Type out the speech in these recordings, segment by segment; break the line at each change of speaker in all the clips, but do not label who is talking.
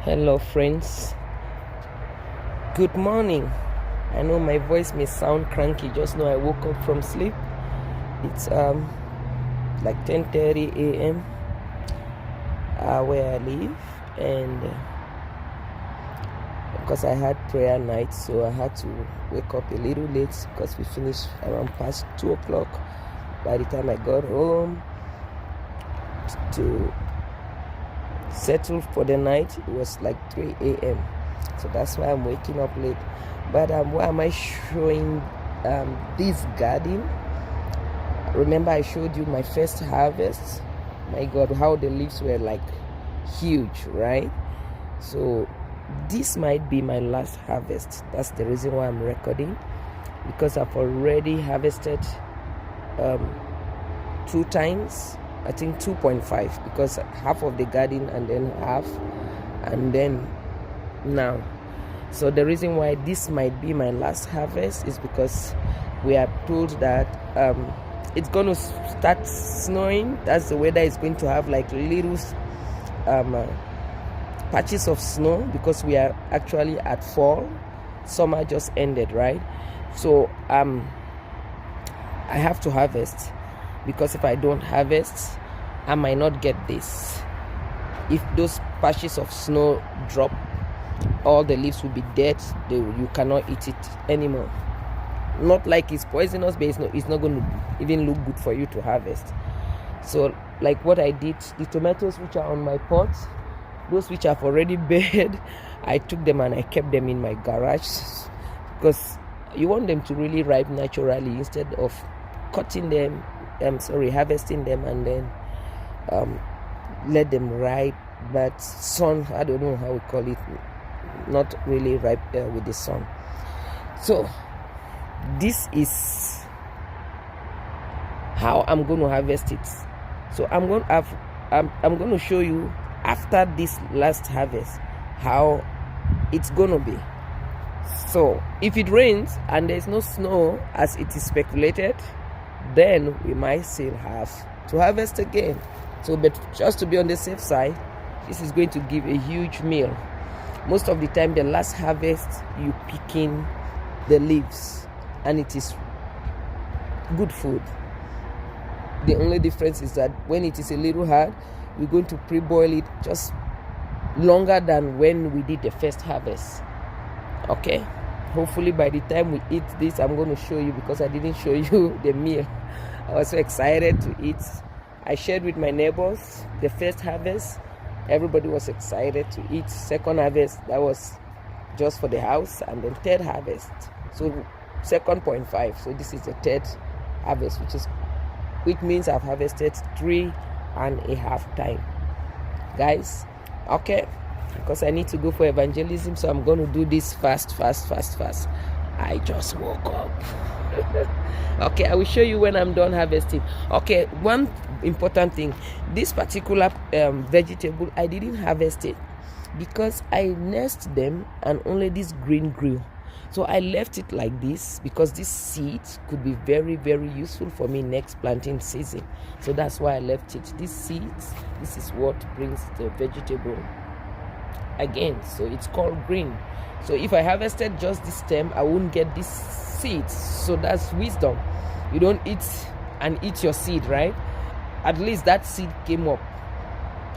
Hello friends, good morning. I know my voice may sound cranky, just know I woke up from sleep. It's like 10:30 a.m. Where I live, and because I had prayer night, so I had to wake up a little late because we finished around past 2 o'clock. By the time I got home to settle for the night, it was like 3 a.m. So that's why I'm waking up late. But why am I showing this garden? Remember I showed you my first harvest? My God, how the leaves were like huge, right? So this might be my last harvest. That's the reason why I'm recording, because I've already harvested 2 times. I think 2.5, because half of the garden and then half, and then now. So the reason why this might be my last harvest is because we are told that it's going to start snowing. That's the weather is going to have like little patches of snow, because we are actually at fall. Summer just ended, right? So I have to harvest, because if I don't harvest, I might not get this. If those patches of snow drop, all the leaves will be dead. You cannot eat it anymore. Not like it's poisonous, but it's not going to even look good for you to harvest. So like what I did, the tomatoes which are on my pot, those which have already bared, I took them and I kept them in my garage, because you want them to really ripe naturally instead of cutting them, harvesting them and then let them ripe, but sun, I don't know how we call it, not really ripe with the sun. So this is how I'm going to harvest it. So I'm going to show you after this last harvest how it's going to be. So if it rains and there's no snow as it is speculated, then we might still have to harvest again. So, but just to be on the safe side, this is going to give a huge meal. Most of the time, the last harvest, you pick in the leaves, and it is good food. The only difference is that when it is a little hard, we're going to pre-boil it just longer than when we did the first harvest. Okay? Hopefully by the time we eat this, I'm going to show you, because I didn't show you the meal. I was so excited to eat. I shared with my neighbors the first harvest. Everybody was excited to eat. Second harvest, that was just for the house. And then third harvest, so 2.5. So this is the third harvest, which means I've harvested 3.5 times. Guys, okay, because I need to go for evangelism, so I'm going to do this fast. I just woke up. Okay, I will show you when I'm done harvesting. Okay, one important thing, this particular vegetable, I didn't harvest it because I nursed them and only this green grew. So I left it like this because this seed could be very, very useful for me next planting season. So that's why I left it. These seeds, this is what brings the vegetable again. So it's called green. So if I harvested just this stem, I wouldn't get these seeds. So that's wisdom. You don't eat and eat your seed, right? At least that seed came up.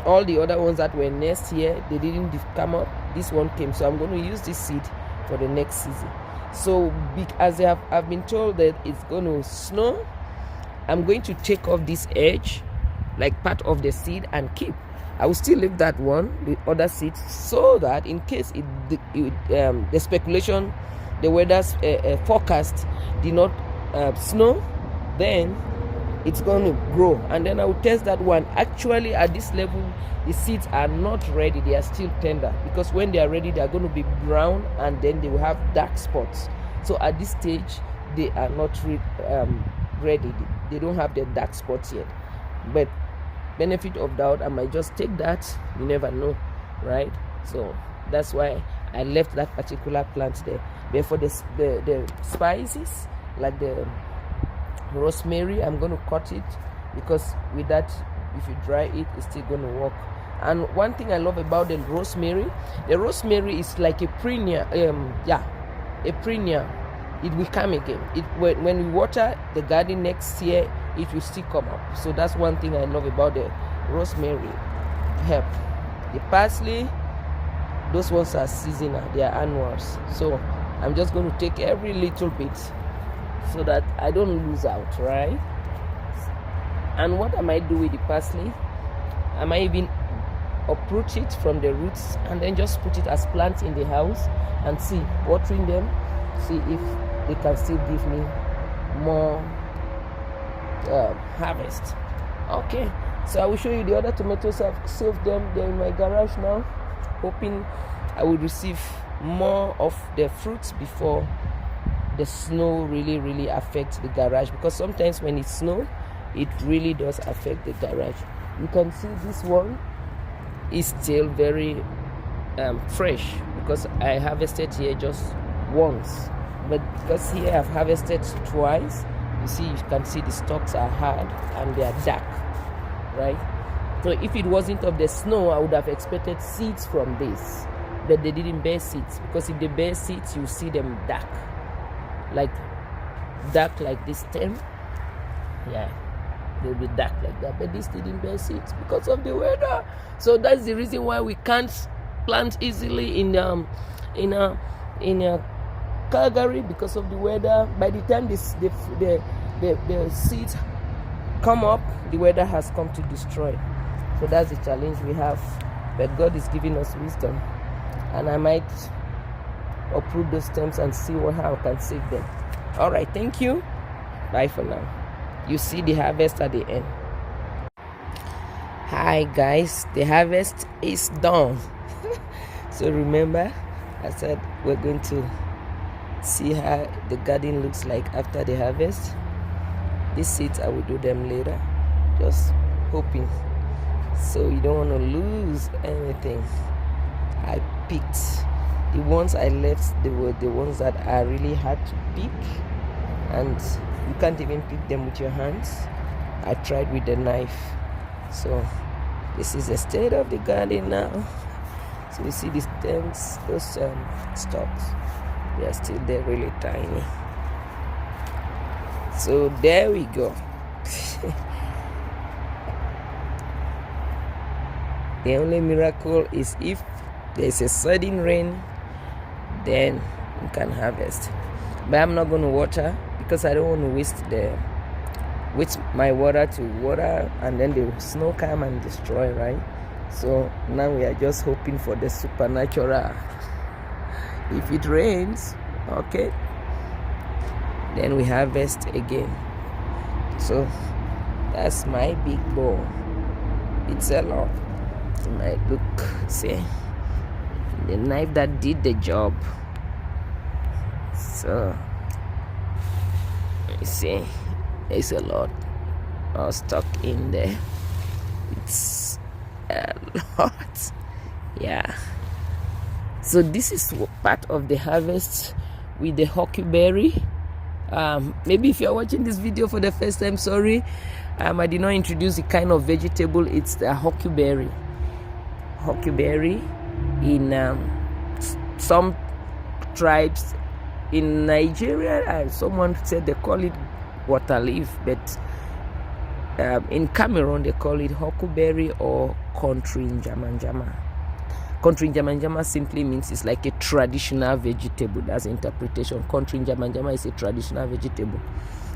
All the other ones that were nursed here, they didn't come up. This one came. So I'm going to use this seed for the next season. So as I've been told that it's going to snow, I'm going to take off this edge, like part of the seed, and keep. I will still leave that one, the other seeds, so that in case the speculation, the weather's forecast did not snow, then it's going to grow, and then I will test that one. Actually, at this level, the seeds are not ready. They are still tender, because when they are ready, they are going to be brown, and then they will have dark spots. So at this stage, they are not ready. They don't have the dark spots yet. But benefit of doubt, I might just take that. You never know, right? So that's why I left that particular plant there. But for the spices, like the rosemary, I'm going to cut it, because with that, if you dry it, it's still going to work. And one thing I love about the rosemary is like a perennial. A perennial. It will come again. When we water the garden next year, it will still come up. So that's one thing I love about the rosemary herb. The parsley, those ones are seasonal, they are annuals. So I'm just going to take every little bit so that I don't lose out, right? And what I might do with the parsley, I might even uproot it from the roots and then just put it as plants in the house and see, watering them, see if they can still give me more harvest. Okay, so I will show you the other tomatoes. I've saved them. They're in my garage now, hoping I will receive more of the fruits before the snow really affects the garage, because sometimes when it snows, it really does affect the garage. You can see this one is still very fresh, because I harvested here just once, but because here I've harvested twice, you can see the stalks are hard and they are dark, right? So if it wasn't of the snow, I would have expected seeds from this, but they didn't bear seeds, because if they bear seeds, you see them dark like this stem. Yeah, they'll be dark like that, but this didn't bear seeds because of the weather. So that's the reason why we can't plant easily in Calgary, because of the weather. By the time the seeds come up, the weather has come to destroy. So that's the challenge we have, but God is giving us wisdom, and I might uproot those stems and see how I can save them. All right, thank you. Bye for now. You see the harvest at the end. Hi guys, the harvest is done. So remember, I said we're going to see how the garden looks like after the harvest. These seeds, I will do them later, just hoping, so you don't want to lose anything. I picked the ones I left, they were the ones that are really hard to pick, and you can't even pick them with your hands. I tried with the knife. So this is the state of the garden now. So you see the stems, those stalks, they are still there, really tiny. So there we go. The only miracle is if there's a sudden rain, then you can harvest. But I'm not going to water, because I don't want to waste my water to water and then the snow come and destroy, right? So now we are just hoping for the supernatural. If it rains, okay, then we harvest again. So that's my big bowl. It's a lot. You might look, see, the knife that did the job. So you see, there's a lot all stuck in there. It's a lot. Yeah. So this is part of the harvest with the huckleberry. Maybe if you're watching this video for the first time, sorry, I did not introduce the kind of vegetable. It's the huckleberry. Huckleberry in some tribes in Nigeria, someone said they call it water leaf, but in Cameroon they call it huckleberry or country njamanjama. Country njamanjama simply means it's like a traditional vegetable. That's the interpretation. Country njamanjama is a traditional vegetable,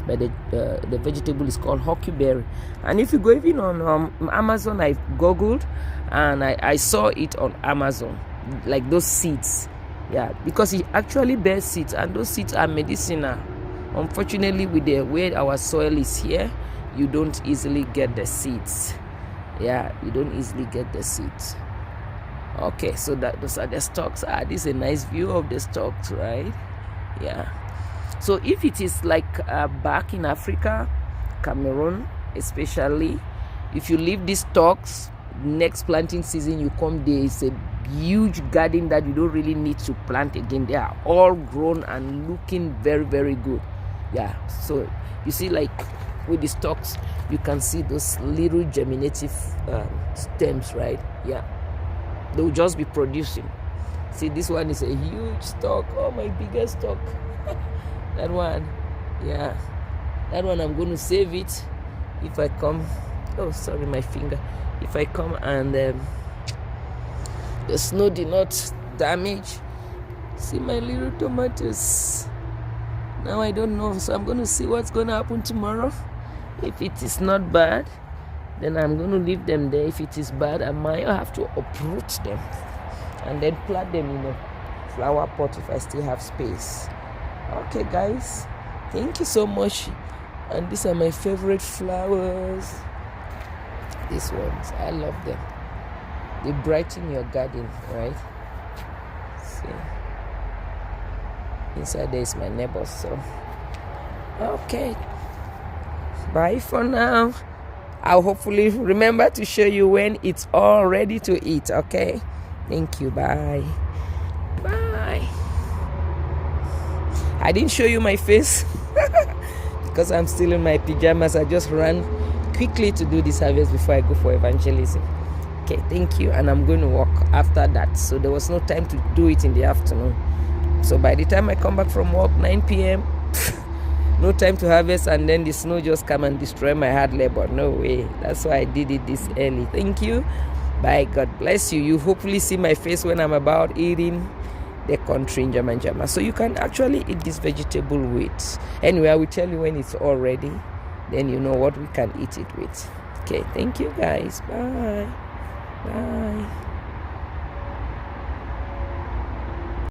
but the vegetable is called huckleberry. And if you go even on Amazon, I googled and I saw it on Amazon, like those seeds. Yeah, because it actually bears seeds, and those seeds are medicinal. Unfortunately, with the way our soil is here, you don't easily get the seeds. Yeah, you don't easily get the seeds. Okay, so those are the stalks. This is a nice view of the stalks, right? Yeah. So if it is like back in Africa, Cameroon especially, if you leave these stalks, next planting season you come, there is a huge garden that you don't really need to plant again. They are all grown and looking very good. Yeah, so you see, like with the stalks, you can see those little germinative stems, right? Yeah, they will just be producing. See, this one is a huge stalk. Oh, my biggest stalk. That one, yeah, that one I'm going to save it if I come. Oh, sorry, my finger. If I come and the snow did not damage. See my little tomatoes. Now I don't know, so I'm going to see what's going to happen tomorrow. If it is not bad, then I'm going to leave them there. If it is bad, I might have to uproot them and then plant them in a flower pot if I still have space. Okay, guys, thank you so much. And these are my favorite flowers. These ones, I love them. They brighten your garden, right? See, inside there is my neighbor. So okay, bye for now. I'll hopefully remember to show you when it's all ready to eat. Okay, thank you. Bye. I didn't show you my face because I'm still in my pajamas. I just ran quickly to do this harvest before I go for evangelism. Okay, thank you. And I'm going to walk after that, so there was no time to do it in the afternoon. So by the time I come back from work, 9 p.m., no time to harvest, and then the snow just come and destroy my hard labor. No way. That's why I did it this early. Thank you. Bye. God bless you. You hopefully see my face when I'm about eating the country Njama Njama. So you can actually eat this vegetable with. Anyway, I will tell you when it's all ready. Then you know what we can eat it with. Okay, thank you guys. Bye. Bye.